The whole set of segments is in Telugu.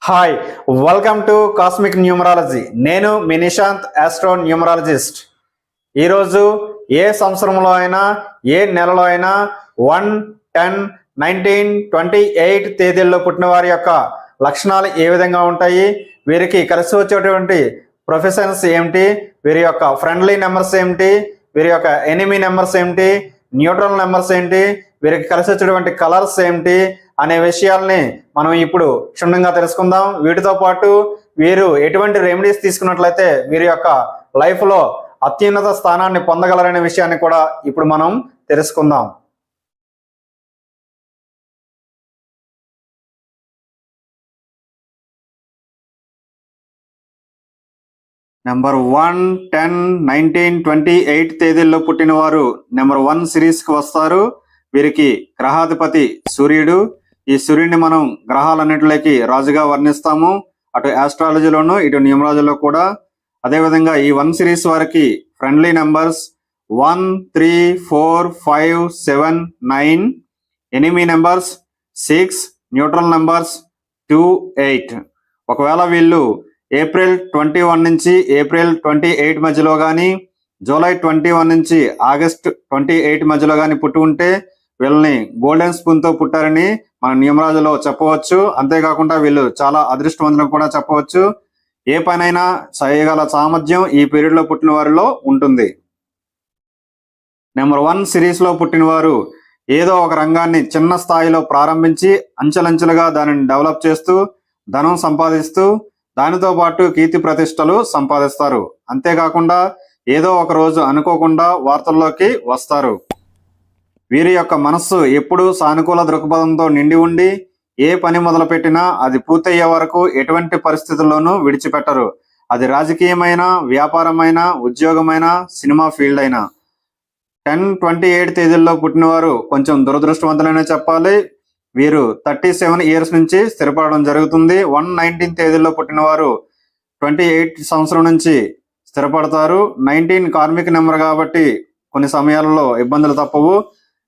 Hi, welcome to cosmic numerology. నేను మీ నిశాంత్, ఆస్ట్రో న్యూమరాలజిస్ట్. ఈరోజు ఏ సంవత్సరంలో అయినా ఏ నెలలో అయినా 1, 10, 19, 28 తేదీల్లో పుట్టిన వారి యొక్క లక్షణాలు ఏ విధంగా ఉంటాయి, వీరికి కలిసి వచ్చేటువంటి ప్రొఫెషన్స్ ఏమిటి, వీరి యొక్క ఫ్రెండ్లీ నెంబర్స్ ఏమిటి, వీరి యొక్క ఎనిమీ నెంబర్స్ ఏమిటి, న్యూట్రల్ నెంబర్స్ ఏంటి, వీరికి కలిసి వచ్చేటువంటి కలర్స్ ఏమిటి అనే విషయాల్ని మనం ఇప్పుడు క్షుణ్ణంగా తెలుసుకుందాం. వీటితో పాటు వీరు ఎటువంటి రెమెడీస్ తీసుకున్నట్లయితే వీరి యొక్క లైఫ్లో అత్యున్నత స్థానాన్ని పొందగలరనే విషయాన్ని కూడా ఇప్పుడు మనం తెలుసుకుందాం. నెంబర్ 1, 10, 19, 28 తేదీల్లో పుట్టిన వారు నెంబర్ 1 సిరీస్కి వస్తారు. వీరికి గ్రహాధిపతి సూర్యుడు. ఈ సూర్యుడిని మనం గ్రహాలన్నింటిలోకి రాజుగా వర్ణిస్తాము, అటు ఆస్ట్రాలజీలోను ఇటు న్యూమరాలజీలో కూడా. అదేవిధంగా ఈ 1 సిరీస్ వారికి friendly numbers 1, 3, 4, 5, 7, 9, enemy numbers 6, neutral numbers 2, 8. ఒకవేళ వీళ్ళు ఏప్రిల్ 21 నుంచి ఏప్రిల్ 28 మధ్యలో కానీ, జూలై 21 నుంచి ఆగస్ట్ 28 మధ్యలో కానీ పుట్టి ఉంటే వీళ్ళని గోల్డెన్ స్పూన్తో పుట్టారని మన న్యూమరాలజీలో చెప్పవచ్చు. అంతేకాకుండా వీళ్ళు చాలా అదృష్టవంతులను కూడా చెప్పవచ్చు. ఏ పనైనా చేయగల సామర్థ్యం ఈ పీరియడ్లో పుట్టిన వారిలో ఉంటుంది. నెంబర్ 1 సిరీస్లో పుట్టిన వారు ఏదో ఒక రంగాన్ని చిన్న స్థాయిలో ప్రారంభించి అంచెలంచెలుగా దానిని డెవలప్ చేస్తూ ధనం సంపాదిస్తూ దానితో పాటు కీర్తి ప్రతిష్టలు సంపాదిస్తారు. అంతేకాకుండా ఏదో ఒక రోజు అనుకోకుండా వార్తల్లోకి వస్తారు. వీరి యొక్క మనస్సు ఎప్పుడూ సానుకూల దృక్పథంతో నిండి ఉండి ఏ పని మొదలుపెట్టినా అది పూర్తయ్యే వరకు ఎటువంటి పరిస్థితుల్లోనూ విడిచిపెట్టరు. అది రాజకీయమైన, వ్యాపారమైన, ఉద్యోగమైన, సినిమా ఫీల్డ్ అయినా. 10, 28 తేదీల్లో పుట్టినవారు కొంచెం దురదృష్టవంతులనే చెప్పాలి. వీరు 37 ఇయర్స్ నుంచి స్థిరపడడం జరుగుతుంది. 1, 19 తేదీల్లో పుట్టినవారు 28 సంవత్సరం నుంచి స్థిరపడతారు. 19 కార్మిక నెంబర్ కాబట్టి కొన్ని సమయాలలో ఇబ్బందులు తప్పవు.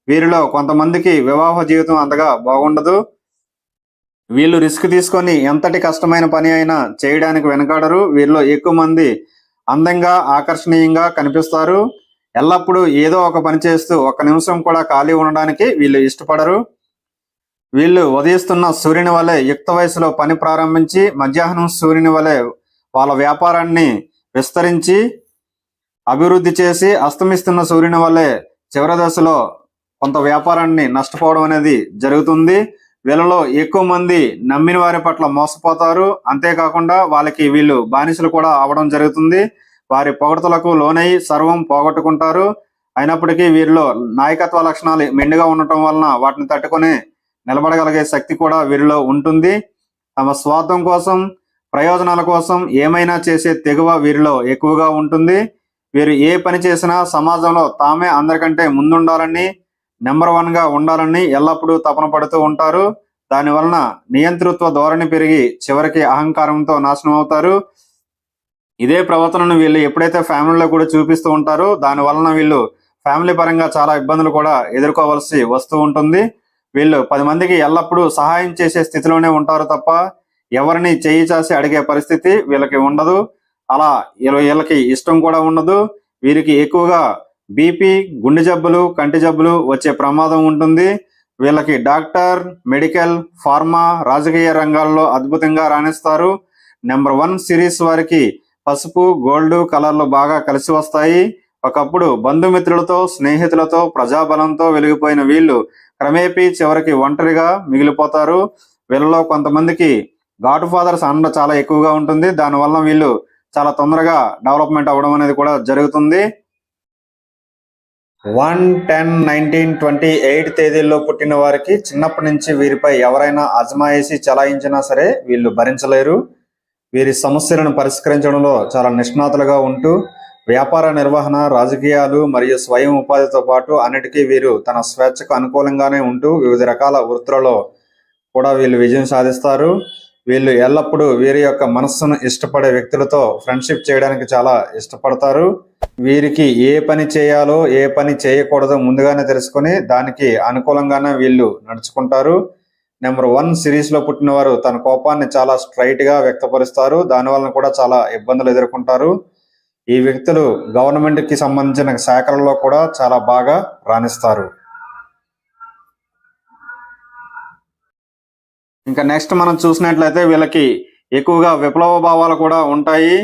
వీరిలో కొంతమందికి వివాహ జీవితం అంతగా బాగుండదు. వీళ్ళు రిస్క్ తీసుకొని ఎంతటి కష్టమైన పని అయినా చేయడానికి వెనకాడరు. వీరిలో ఎక్కువ మంది అందంగా, ఆకర్షణీయంగా కనిపిస్తారు. ఎల్లప్పుడూ ఏదో ఒక పని చేస్తూ ఒక్క నిమిషం కూడా ఖాళీ ఉండడానికి వీళ్ళు ఇష్టపడరు. వీళ్ళు ఉదయిస్తున్న సూర్యుని వలె యుక్త వయసులో పని ప్రారంభించి మధ్యాహ్నం సూర్యుని వలె వాళ్ళ వ్యాపారాన్ని విస్తరించి అభివృద్ధి చేసి అస్తమిస్తున్న సూర్యుని వలె చివరి దశలో కొంత వ్యాపారాన్ని నష్టపోవడం అనేది జరుగుతుంది. వీళ్ళలో ఎక్కువ మంది నమ్మిన వారి పట్ల మోసపోతారు. అంతేకాకుండా వాళ్ళకి వీళ్ళు బానిసలు కూడా అవడం జరుగుతుంది. వారి పొగడ్తలకు లోనై సర్వం పోగొట్టుకుంటారు. అయినప్పటికీ వీరిలో నాయకత్వ లక్షణాలు మెండుగా ఉండటం వలన వాటిని తట్టుకొని నిలబడగలిగే శక్తి కూడా వీరిలో ఉంటుంది. తమ స్వార్థం కోసం, ప్రయోజనాల కోసం ఏమైనా చేసే తెగువ వీరిలో ఎక్కువగా ఉంటుంది. వీరు ఏ పని చేసినా సమాజంలో తామే అందరికంటే ముందుండాలని, నెంబర్ 1గా ఉండాలని ఎల్లప్పుడూ తపన పడుతూ ఉంటారు. దానివలన నియంతృత్వ ధోరణి పెరిగి చివరికి అహంకారంతో నాశనం అవుతారు. ఇదే ప్రవర్తనను వీళ్ళు ఎప్పుడైతే ఫ్యామిలీలో కూడా చూపిస్తూ ఉంటారో దానివలన వీళ్ళు ఫ్యామిలీ పరంగా చాలా ఇబ్బందులు కూడా ఎదుర్కోవాల్సి వస్తూ ఉంటుంది. వీళ్ళు 10 మందికి ఎల్లప్పుడూ సహాయం చేసే స్థితిలోనే ఉంటారు తప్ప ఎవరిని చేయి చాసి అడిగే పరిస్థితి వీళ్ళకి ఉండదు. అలా వీళ్ళకి ఇష్టం కూడా ఉండదు. వీరికి ఎక్కువగా బీపీ, గుండె జబ్బులు, కంటి జబ్బులు వచ్చే ప్రమాదం ఉంటుంది. వీళ్ళకి డాక్టర్, మెడికల్, ఫార్మా, రాజకీయ రంగాల్లో అద్భుతంగా రాణిస్తారు. నెంబర్ 1 సిరీస్ వారికి పసుపు, గోల్డ్ కలర్లు బాగా కలిసి వస్తాయి. ఒకప్పుడు బంధుమిత్రులతో, స్నేహితులతో, ప్రజాబలంతో వెలిగిపోయిన వీళ్ళు క్రమేపీ చివరికి ఒంటరిగా మిగిలిపోతారు. వీళ్ళలో కొంతమందికి గాడ్ ఫాదర్స్ అండ చాలా ఎక్కువగా ఉంటుంది. దానివల్ల వీళ్ళు చాలా తొందరగా డెవలప్మెంట్ అవ్వడం అనేది కూడా జరుగుతుంది. 1, 10, 19, 28 తేదీల్లో పుట్టిన వారికి చిన్నప్పటి నుంచి వీరిపై ఎవరైనా అజమాయిషీ చలాయించినా సరే వీళ్ళు భరించలేరు. వీరి సమస్యలను పరిష్కరించడంలో చాలా నిష్ణాతులుగా ఉంటూ వ్యాపార నిర్వహణ, రాజకీయాలు మరియు స్వయం ఉపాధితో పాటు అన్నిటికీ వీరు తన స్వేచ్ఛకు అనుకూలంగానే ఉంటూ వివిధ రకాల వృత్తులలో కూడా వీళ్ళు విజయం సాధిస్తారు. వీళ్ళు ఎల్లప్పుడూ వీరి యొక్క మనస్సును ఇష్టపడే వ్యక్తులతో ఫ్రెండ్షిప్ చేయడానికి చాలా ఇష్టపడతారు. వీరికి ఏ పని చేయాలో ఏ పని చేయకూడదో ముందుగానే తెలుసుకొని దానికి అనుకూలంగానే వీళ్ళు నడుచుకుంటారు. నెంబర్ 1 సిరీస్ లో పుట్టిన వారు తన కోపాన్ని చాలా స్ట్రైట్ గా వ్యక్తపరుస్తారు. దానివల్ల కూడా చాలా ఇబ్బందులు ఎదుర్కొంటారు. ఈ వ్యక్తులు గవర్నమెంట్ కి సంబంధించిన శాఖలలో కూడా చాలా బాగా రాణిస్తారు. ఇంకా నెక్స్ట్ మనం చూసినట్లయితే వీళ్ళకి ఎక్కువగా విప్లవ భావాలు కూడా ఉంటాయి.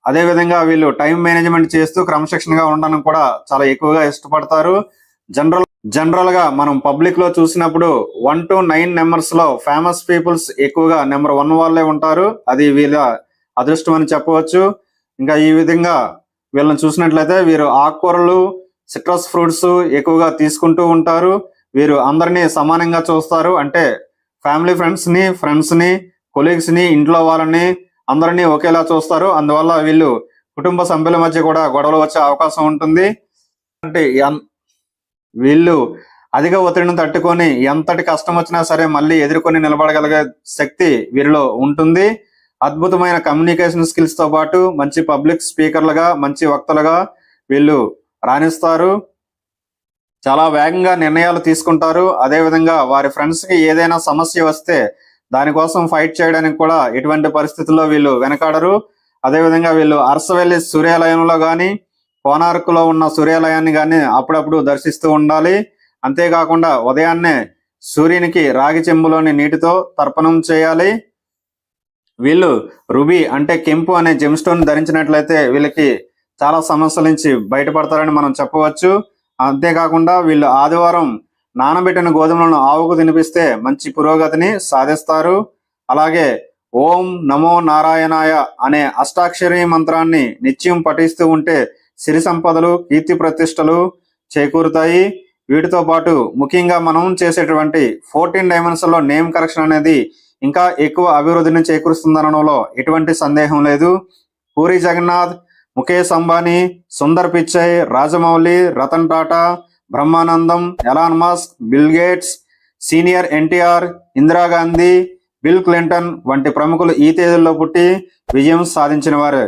అదే విధంగా వీళ్ళు టైం మేనేజ్మెంట్ చేస్తూ క్రమశిక్షణగా ఉండడానికి కూడా చాలా ఎక్కువగా ఇష్టపడతారు. జనరల్ గా మనం పబ్లిక్ లో చూసినప్పుడు 1 to 9 నెంబర్స్ లో ఫేమస్ పీపుల్స్ ఎక్కువగా నెంబర్ 1 వాళ్ళే ఉంటారు. అది వీళ్ళ అదృష్టం అని చెప్పవచ్చు. ఇంకా ఈ విధంగా వీళ్ళని చూసినట్లయితే వీరు ఆకుకూరలు, సిట్రస్ ఫ్రూట్స్ ఎక్కువగా తీసుకుంటూ ఉంటారు. వీరు అందరినీ సమానంగా చూస్తారు. అంటే ఫ్యామిలీ ఫ్రెండ్స్ ని కొలీగ్స్ ని, ఇంట్లో వాళ్ళని అందరినీ ఒకేలా చూస్తారు. అందువల్ల వీళ్ళు కుటుంబ సభ్యుల మధ్య కూడా గొడవలు వచ్చే అవకాశం ఉంటుంది. అంటే వీళ్ళు అధిక ఒత్తిడిని తట్టుకొని ఎంతటి కష్టం వచ్చినా సరే మళ్ళీ ఎదుర్కొని నిలబడగలిగే శక్తి వీరిలో ఉంటుంది. అద్భుతమైన కమ్యూనికేషన్ స్కిల్స్ తో పాటు మంచి పబ్లిక్ స్పీకర్లుగా, మంచి వక్తలుగా వీళ్ళు రాణిస్తారు. చాలా వేగంగా నిర్ణయాలు తీసుకుంటారు. అదే విధంగా వారి ఫ్రెండ్స్ కి ఏదైనా సమస్య వస్తే దానికోసం ఫైట్ చేయడానికి కూడా ఎటువంటి పరిస్థితుల్లో వీళ్ళు వెనకాడరు. అదేవిధంగా వీళ్ళు అరసవెల్లి సూర్యాలయంలో కానీ, కోనార్కులో ఉన్న సూర్యాలయాన్ని కానీ అప్పుడప్పుడు దర్శిస్తూ ఉండాలి. అంతేకాకుండా ఉదయాన్నే సూర్యునికి రాగి చెంబులోని నీటితో తర్పణం చేయాలి. వీళ్ళు రుబీ అంటే కెంపు అనే జెమ్ స్టోన్ ధరించినట్లయితే వీళ్ళకి చాలా సమస్యల నుంచి బయటపడతారని మనం చెప్పవచ్చు. అంతేకాకుండా వీళ్ళు ఆదివారం నానబెట్టిన గోధుమలను ఆవుకు తినిపిస్తే మంచి పురోగతిని సాధిస్తారు. అలాగే ఓం నమో నారాయణాయ అనే అష్టాక్షరి మంత్రాన్ని నిత్యం పఠిస్తూ ఉంటే సిరి సంపదలు, కీర్తి ప్రతిష్టలు చేకూరుతాయి. వీటితో పాటు ముఖ్యంగా మనం చేసేటువంటి 14 డైమెన్షన్లో నేమ్ కరెక్షన్ అనేది ఇంకా ఎక్కువ అభివృద్ధిని చేకూరుస్తుందనడంలో ఎటువంటి సందేహం లేదు. Puri Jagannadh, Mukesh Ambani, Sundar Pichai, Rajamouli, Ratan Tata, Brahmanandam, Elon Musk, Bill Gates, senior NTR, Indira Gandhi, Bill Clinton వంటి ప్రముఖులు ఈ తేదీల్లో పుట్టి విజయం సాధించిన వారే.